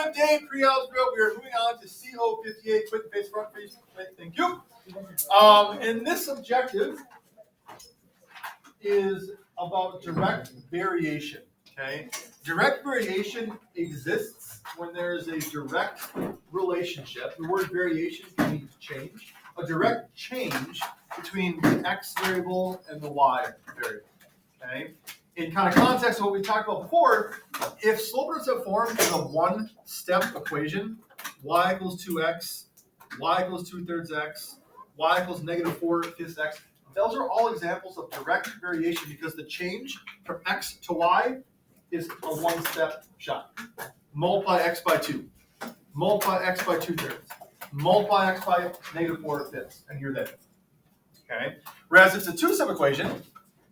Good day, pre-algebra. We are moving on to CO58, quick face, front face. Thank you. And this objective is about direct variation. Okay, direct variation exists when there is a direct relationship. The word variation can mean change. A direct change between the x variable and the y variable. Okay. In kind of context of what we talked about before, if slope-intercept form is a one-step equation, y equals 2x, y equals 2/3 x, y equals -4/5 x, those are all examples of direct variation because the change from x to y is a one-step shot. Multiply x by 2, multiply x by 2/3, multiply x by -4/5, and you're there. Okay. Whereas it's a two-step equation,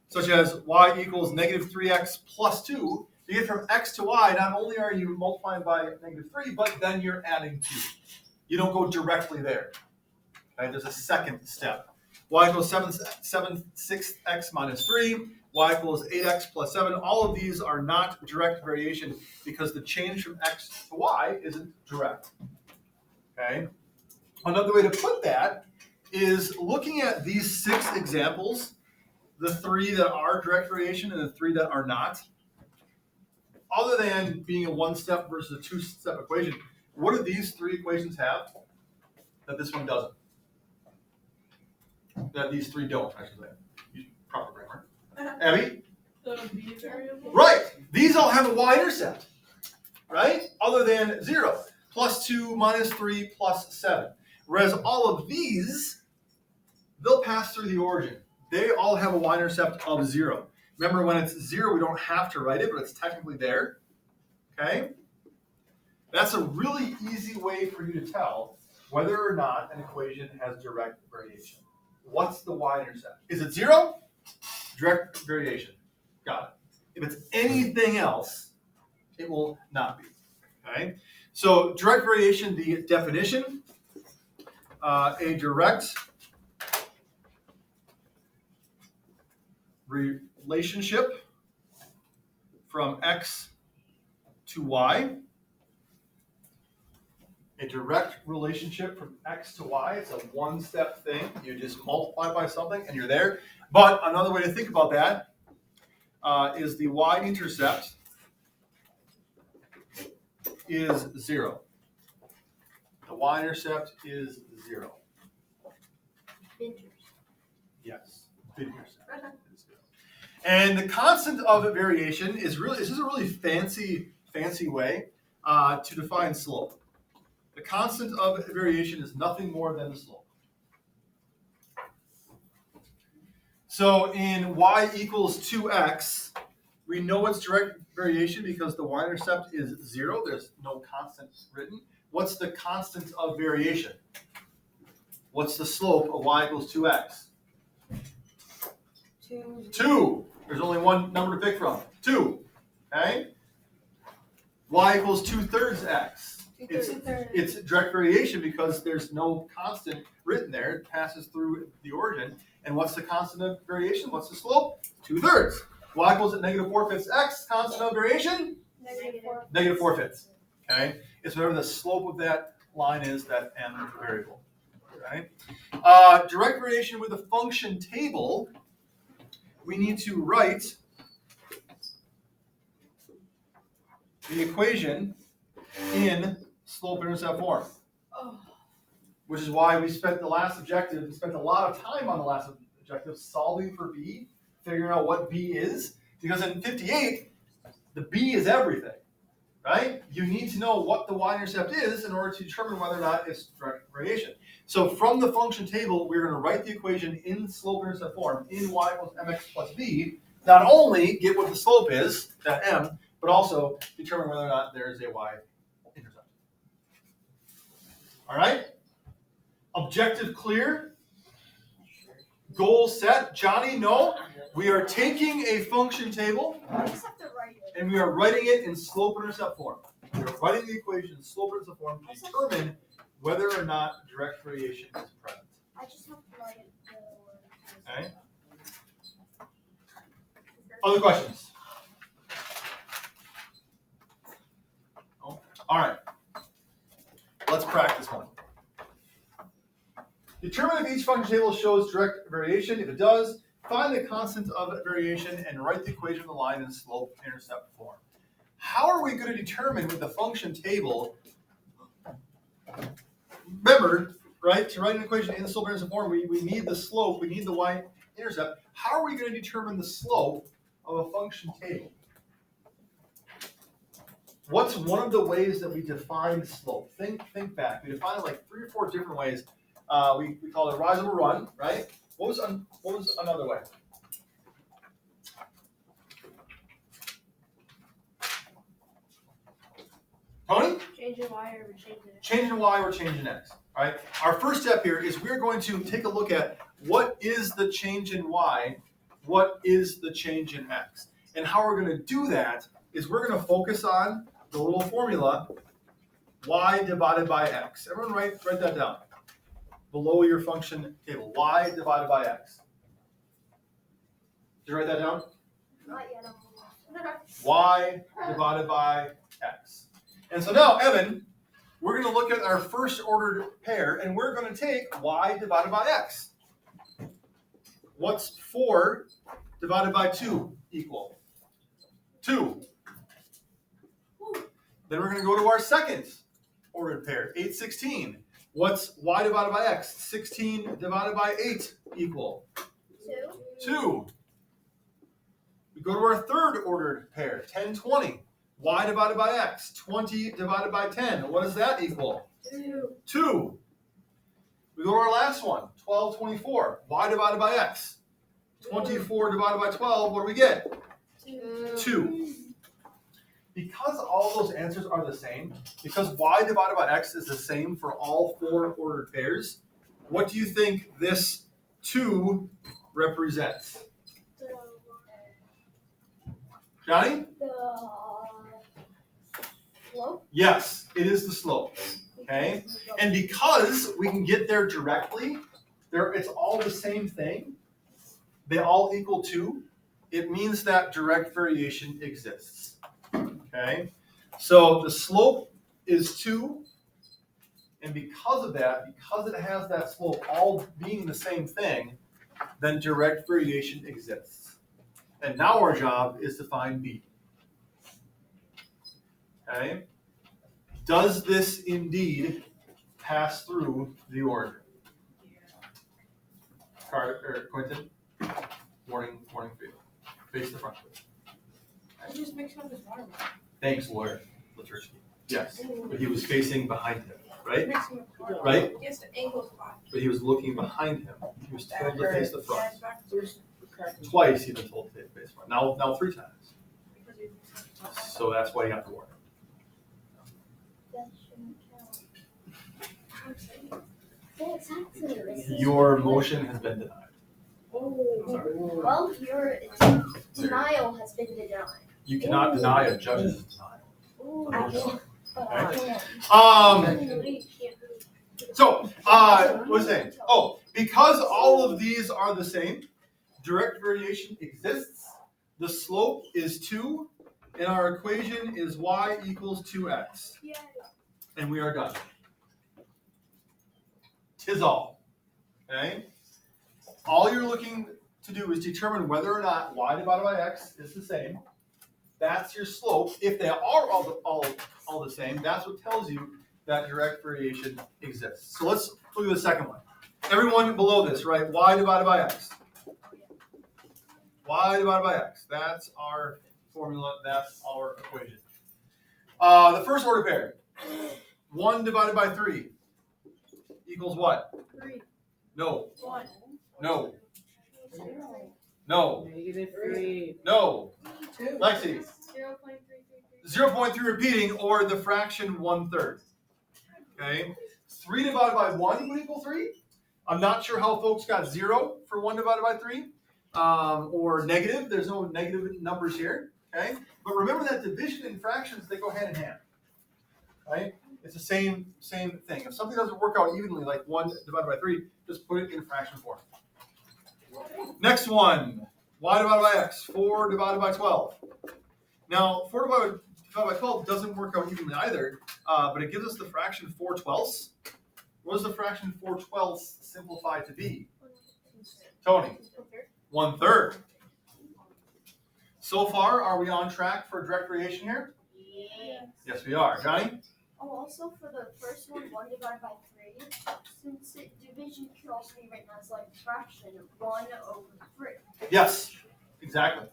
such as y equals -3x plus 2, you get from x to y, not only are you multiplying by -3, but then you're adding 2. You don't go directly there. Okay, there's a second step. Y equals 6x minus 3, y equals 8x plus 7. All of these are not direct variation because the change from x to y isn't direct. Okay. Another way to put that is looking at these 6 examples, the 3 that are direct variation and the 3 that are not. Other than being a one-step versus a two-step equation, what do these 3 equations have that this one doesn't? That these 3 don't, I should say. Use proper grammar. Abby? The b variable? Right. These all have a y-intercept, right? Other than 0, plus 2, minus 3, plus 7. Whereas all of these, they'll pass through the origin. They all have a y-intercept of 0. Remember, when it's 0, we don't have to write it, but it's technically there. Okay? That's a really easy way for you to tell whether or not an equation has direct variation. What's the y-intercept? Is it 0? Direct variation. Got it. If it's anything else, it will not be. Okay? So direct variation, the definition, a direct relationship from x to y. A direct relationship from x to y. It's a one-step thing. You just multiply by something and you're there. But another way to think about that is the y-intercept is 0. The y-intercept is 0. Yes, intercept. And the constant of variation is really, this is a really fancy way to define slope. The constant of variation is nothing more than the slope. So in y equals 2x, we know it's direct variation because the y-intercept is 0. There's no constant written. What's the constant of variation? What's the slope of y equals 2x? 2. There's only one number to pick from. 2. Okay? Y equals 2/3 x. It's direct variation because there's no constant written there. It passes through the origin. And what's the constant of variation? What's the slope? 2/3. Y equals at -4/5 x. Constant of variation? -4/5. Okay? It's whatever the slope of that line is, that m variable. Okay? Direct variation with a function table, we need to write the equation in slope-intercept form. Which is why we spent a lot of time on the last objective solving for b, figuring out what b is, because in 58, the b is everything, right? You need to know what the y-intercept is in order to determine whether or not it's direct variation. So from the function table, we're going to write the equation in slope-intercept form, in y equals mx plus b, not only get what the slope is, that m, but also determine whether or not there is a y-intercept. All right? Objective clear? Goal set? Johnny, no. We are taking a function table and we are writing it in slope-intercept form. We are writing the equation in slope-intercept form to determine whether or not direct variation is present. I just have to write it. Okay. Other questions? Oh. All right. let's practice one. Determine if each function table shows direct variation. If it does, find the constant of variation and write the equation of the line in slope-intercept form. How are we going to determine with the function table? Remember, right, to write an equation in the slope-intercept form, we need the slope, we need the y-intercept. How are we going to determine the slope of a function table? What's one of the ways that we define slope? Think back. We define it like 3 or 4 different ways. We call it rise over run, right? What was another way? Tony? Changing y or changing x. Changing y or changing x. All right. Our first step here is we're going to take a look at what is the change in y, what is the change in x, and how we're going to do that is we're going to focus on the little formula y divided by x. Everyone write that down below your function table. Y divided by x. Did you write that down? Not yet. Y divided by x. And so now, Evan, we're going to look at our first ordered pair, and we're going to take y divided by x. What's 4 divided by 2 equal? 2. Then we're going to go to our second ordered pair, 8, 16. What's y divided by x? 16 divided by 8 equal? 2. We go to our third ordered pair, 10, 20. Y divided by x, 20 divided by 10. What does that equal? 2. We go to our last one, 12, 24. Y divided by x, 24 divided by 12. What do we get? 2. Because all those answers are the same, because y divided by x is the same for all 4 ordered pairs, what do you think this 2 represents? Johnny? The slope? Yes, it is the slope. Okay? And because we can get there directly, it's all the same thing. They all equal 2. It means that direct variation exists. Okay? So the slope is 2. And because of that, because it has that slope all being the same thing, then direct variation exists. And now our job is to find B. Okay? Does this indeed pass through the order? Quentin, warning for you. Face the front. I just make sure there's water. Thanks, lawyer Latursky. Yes, but he was facing behind him, right? Makes me water. Right? Yes, the angle's fine. But he was looking behind him. He was told to face the front. Twice he's been told to face the front. Now 3 times. So that's why you have to warn him. Your motion has been denied. Well, your denial has been denied. You cannot deny a judge's denial. Okay. So, what was I saying? Oh, because all of these are the same, direct variation exists. The slope is 2, and our equation is y equals 2x. And we are done. 'Tis all. Okay? All you're looking to do is determine whether or not y divided by x is the same. That's your slope. If they are all the same, that's what tells you that direct variation exists. So let's look at the second one. Everyone below this, right? Y divided by x. Y divided by x. That's our formula. That's our equation. The first order pair. 1 divided by 3 equals what? 3. No. 1. No. No. -3. No. 2. Lexi. 0.333. 0.3 repeating, or the fraction 1/3. Okay? 3 divided by 1 would equal 3. I'm not sure how folks got 0 for 1 divided by 3. Or negative. There's no negative numbers here. Okay? But remember that division and fractions, they go hand in hand. Right? It's the same thing. If something doesn't work out evenly, like 1 divided by 3, just put it in fraction form. Next one. Y divided by x. 4 divided by 12. Now, 4 divided divided by 12 doesn't work out evenly either, but it gives us the fraction 4/12. What does the fraction 4/12 simplify to be? Tony? 1/3. So far, are we on track for direct variation here? Yes, we are. Johnny? Oh, also for the first one, 1 divided by 3, since division can also be written as like fraction of 1/3. Yes, exactly.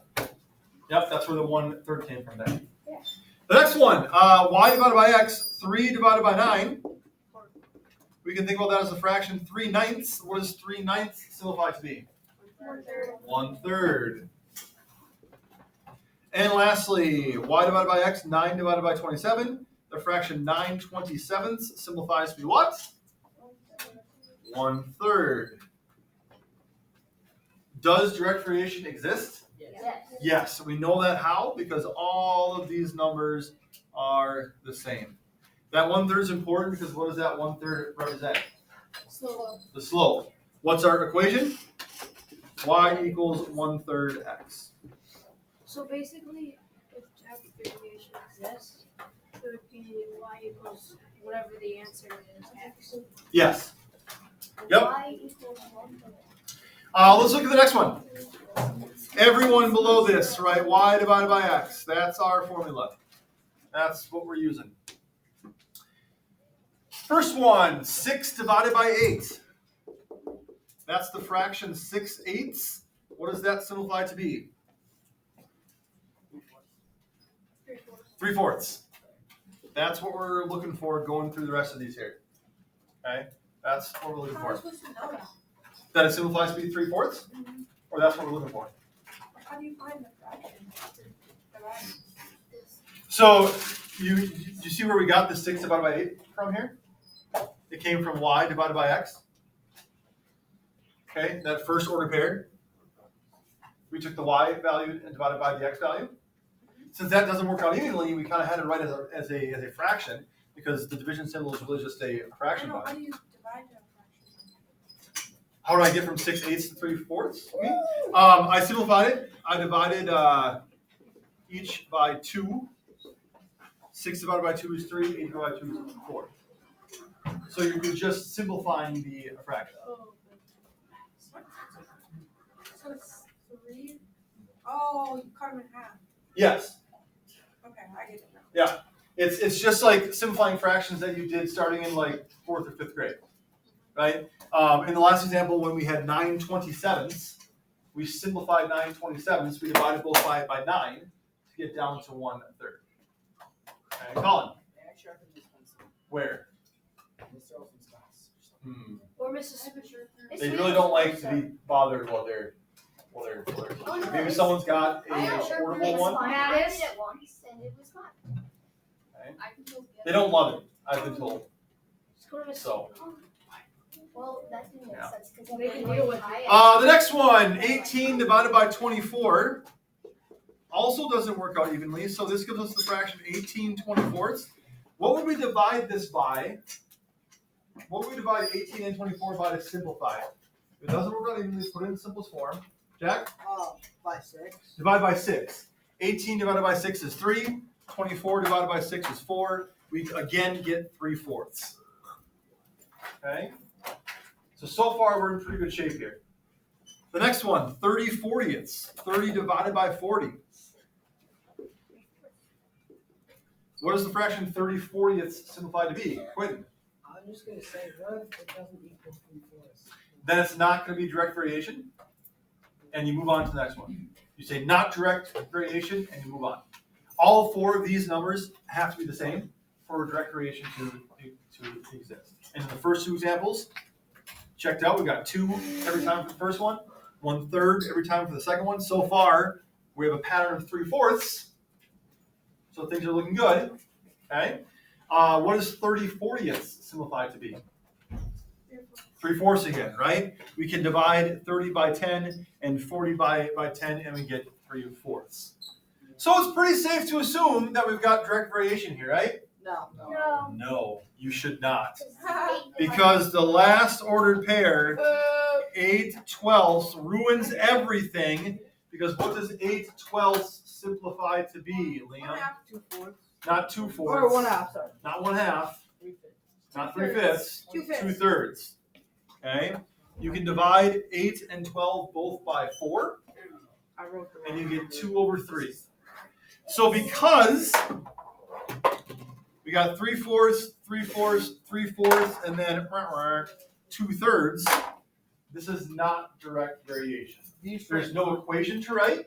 Yep, that's where the 1/3 came from there. Yeah. The next one, y divided by x, 3 divided by 9. We can think about that as a fraction 3/9. What does 3/9 simplify to be? 1/3. 1/3. And lastly, y divided by x, 9 divided by 27. The fraction 9/27 simplifies to be what? 1/3. Does direct variation exist? Yes. Yes, we know that how? Because all of these numbers are the same. That 1/3 is important because what does that 1/3 represent? Slope. The slope. What's our equation? Y equals 1/3 x. So basically, if direct variation exists, it would be y equals whatever the answer is, x. Yes. Yep. Y equals 1/3. Let's look at the next one. Everyone below this, right? Y divided by x. That's our formula. That's what we're using. First one, 6 divided by 8. That's the fraction 6/8. What does that simplify to be? 3/4. That's what we're looking for going through the rest of these here. Okay? That's what we're looking How are for. we supposed to know that? That it simplifies to be 3/4? Or that's what we're looking for? How do you find the fraction? So you see where we got the 6 divided by 8 from here? It came from y divided by x. Okay, that first order pair. We took the y value and divided by the x value. Since that doesn't work out evenly, we kind of had to write it as a fraction because the division symbol is really just a fraction How value. do you divide that fraction? How do I get from 6/8 to 3/4? I simplified it. I divided each by 2. 6 divided by 2 is 3. 8 divided by 2 is 4. So you're just simplifying the fraction. Oh. So it's 3. Oh, you cut them in half. Yes. Okay, I get it now. It's just like simplifying fractions that you did starting in like 4th or 5th grade, right? In the last example, when we had 9/27, we simplified 9/27. We divided both by 9 to get down to 1/3. Okay, Colin. Where? Or Mrs. They really don't like to be bothered while they're Oh, no, maybe it's- someone's got a I know, portable it's one. fine. I did it once and it was fine. Okay. They don't love it, I've been told. Just go to Mrs. So. Well, that didn't make Yeah. sense because They I can deal with The next one, 18 divided by 24, also doesn't work out evenly. So this gives us the fraction 18/24. What would we divide this by? What would we divide 18 and 24 by to simplify it? If it doesn't work out evenly, put it in the simplest form. Jack? By 6. Divide by 6. 18 divided by 6 is 3. 24 divided by 6 is 4. We again get 3/4. Okay? So far we're in pretty good shape here. The next one, 30/40. 30 divided by 40. What does the fraction 30/40 simplify to be? Quinn? I'm just going to say, what if it doesn't equal 3/4? Then it's not going to be direct variation, and you move on to the next one. You say not direct variation, and you move on. All 4 of these numbers have to be the same for direct variation to exist. And in the first 2 examples, checked out, we got 2 every time for the first one, 1/3 every time for the second one. So far, we have a pattern of 3/4, so things are looking good. Okay. What does 30/40 simplify to be? 3/4 again, right? We can divide 30 by 10 and 40 by 10, and we get 3/4. So it's pretty safe to assume that we've got direct variation here, right? No. No. No, you should not. Because the last ordered pair, 8/12, ruins everything. Because what does 8/12 simplify to be, Liam? 2/4. not 2/4. Or 1/2, sorry. Not 1/2. 3/5. Not 3/5. 2/5. 2/3. Okay. You can divide 8 and 12 both by 4, I wrote the and you get 2/3. So because we got 3/4, 3/4, 3/4, and then 2/3, this is not direct variation. There's no equation to write,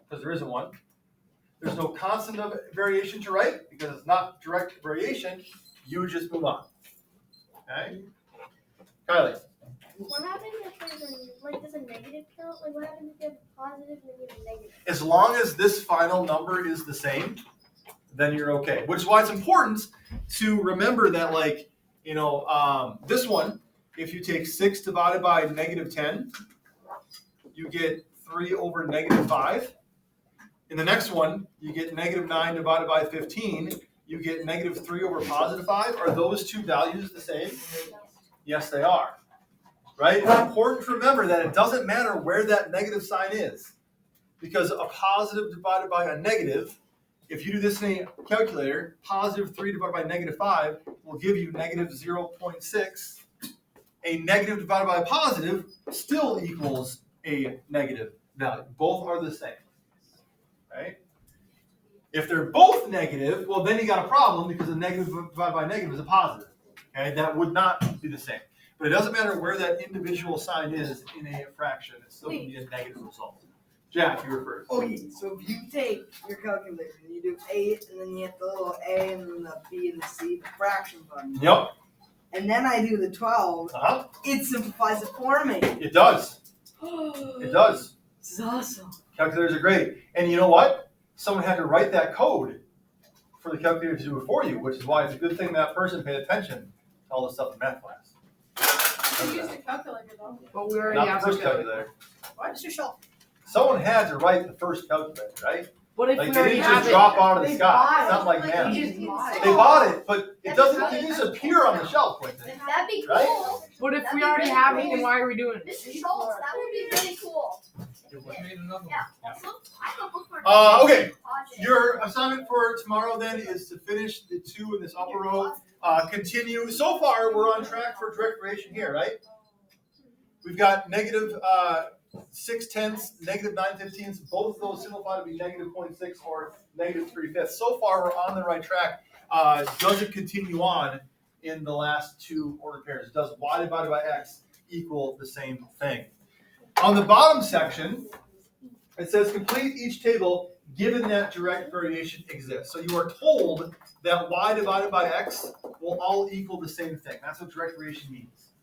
because there isn't one. There's no constant of variation to write, because it's not direct variation. You just move on. Okay? Kylie. What happens if there's a negative count? Like what happens if you have a positive and then you have a negative? As long as this final number is the same, then you're okay. Which is why it's important to remember that, like, this one, if you take 6 divided by -10, you get 3/5. In the next one, you get -9 divided by 15, you get -3/5. Are those two values the same? Yes, they are. Right? It's important to remember that it doesn't matter where that negative sign is, because a positive divided by a negative, if you do this in a calculator, +3 divided by -5 will give you -0.6. A negative divided by a positive still equals a negative value. Both are the same. Right? If they're both negative, well, then you got a problem, because a negative divided by a negative is a positive. Okay? That would not be the same. But it doesn't matter where that individual sign is in a fraction. It's still going to be a negative result. Jack, you were first. Okay, so if you take your calculator and you do 8, and then you hit the little A and then the B and the C, the fraction button. Yep. And then I do the 12, it simplifies it for me. It does. It does. This is awesome. Calculators are great. And you know what? Someone had to write that code for the calculator to do it for you, which is why it's a good thing that person paid attention to all the stuff in math class. You use the calculator though. But we already Not have the first the calculator. Why does your shelf? Someone had to write the first calculator, right? What if Like, we they already didn't have just it? drop out of the They sky. buy It's it. not like Like, math. you just buy it. They bought it, but it doesn't just appear on the shelf like this. That'd be cool. Right? What if That'd we be already really have cool. it, then why are we doing it? Mr. Schultz, that would be really cool. Yeah. Also, I have a book for Okay. project. Your assignment for tomorrow then is to finish the 2 in this upper row. Continue. So far, we're on track for direct variation here, right? We've got -6/10, -9/15. Both of those simplify to be -0.6 or -3/5. So far, we're on the right track. Does it continue on in the last 2 ordered pairs? Does y divided by x equal the same thing? On the bottom section, it says complete each table given that direct variation exists. So you are told that y divided by x will all equal the same thing. That's what direct variation means.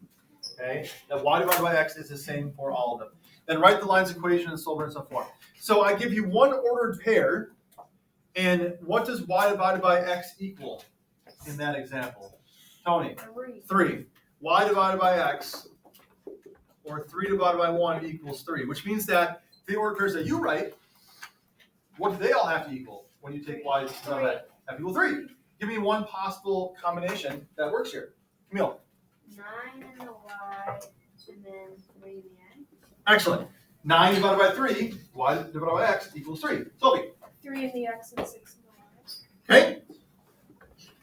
Okay? That y divided by x is the same for all of them. Then write the lines equation in Slope-Intercept form. So I give you one ordered pair, and what does y divided by x equal in that example? Tony? 3. Y divided by x, or 3 divided by 1 equals 3, which means that the ordered pairs that you write, what do they all have to equal when you take y divided by x? Have to equal 3. Give me one possible combination that works here. Camille? 9 in the y, and then 3 in the x. Excellent. 9 divided by 3, y divided by x equals 3. Sophie? 3 in the x and 6 in the y. Okay.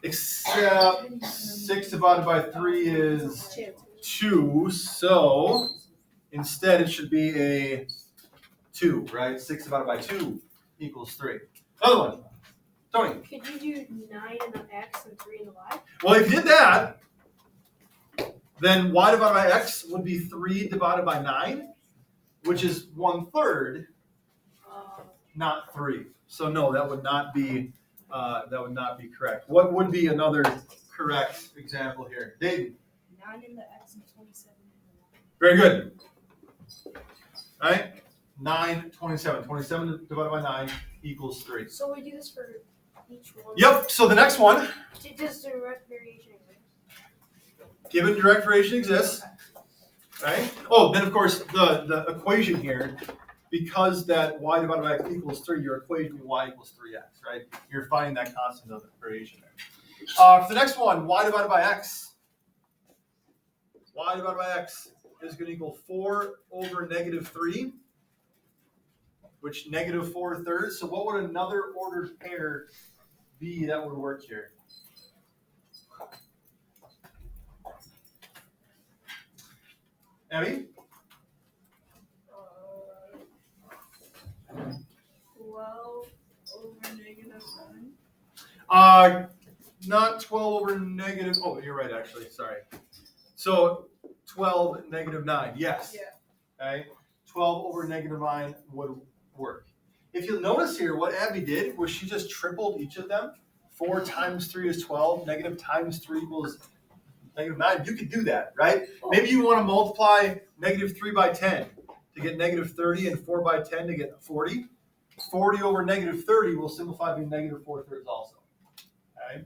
Except 6 divided by 3 is 2, so instead it should be a 2, right? 6 divided by 2 equals 3. Another one. Tony? Could you do 9 in the x and 3 in the y? Well, if you did that, then y divided by x would be 3 divided by 9, which is 1/3, not 3. So no, that would not be correct. What would be another correct example here? Dayton? 9 in the x and 27 in the y. Very good. All right, 9, 27. 27 divided by 9 equals 3. So we do this for each one? Yep, so the next one, Does direct variation exist? given direct variation exists, right? Oh, then of course the equation here, because that y divided by x equals 3, your equation would be y equals 3x, right? You're finding that constant of the variation there. For the next one, y divided by x. Y divided by x is going to equal 4 over -3, which -4/3. So what would another ordered pair b that would work here? Abby? 12 over -9. Not 12 over negative. Oh, you're right, actually. Sorry. So 12 negative 9. Yes. Yeah. Okay. 12 over negative 9 would work. If you'll notice here, what Abby did was she just tripled each of them. 4 times 3 is 12. Negative times 3 equals negative 9. You could do that, right? Maybe you want to multiply negative 3 by 10 to get negative 30 and 4 by 10 to get 40. 40 over negative 30 will simplify to be negative 4/3 also. Okay.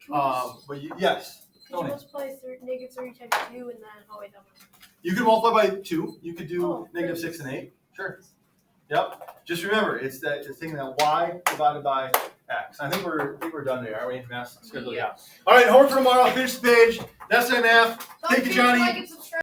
But yes. Could you multiply -3 times 2 and then, oh wait, that one. You could multiply by 2. You could do Oh, negative 6 and 8. Sure. Yep. Just remember, it's that thing that y divided by x. I think we're done there, aren't we? Math schedule. Yeah. All right. Homework for tomorrow. Finish the page. That's my math. Thank you, Johnny.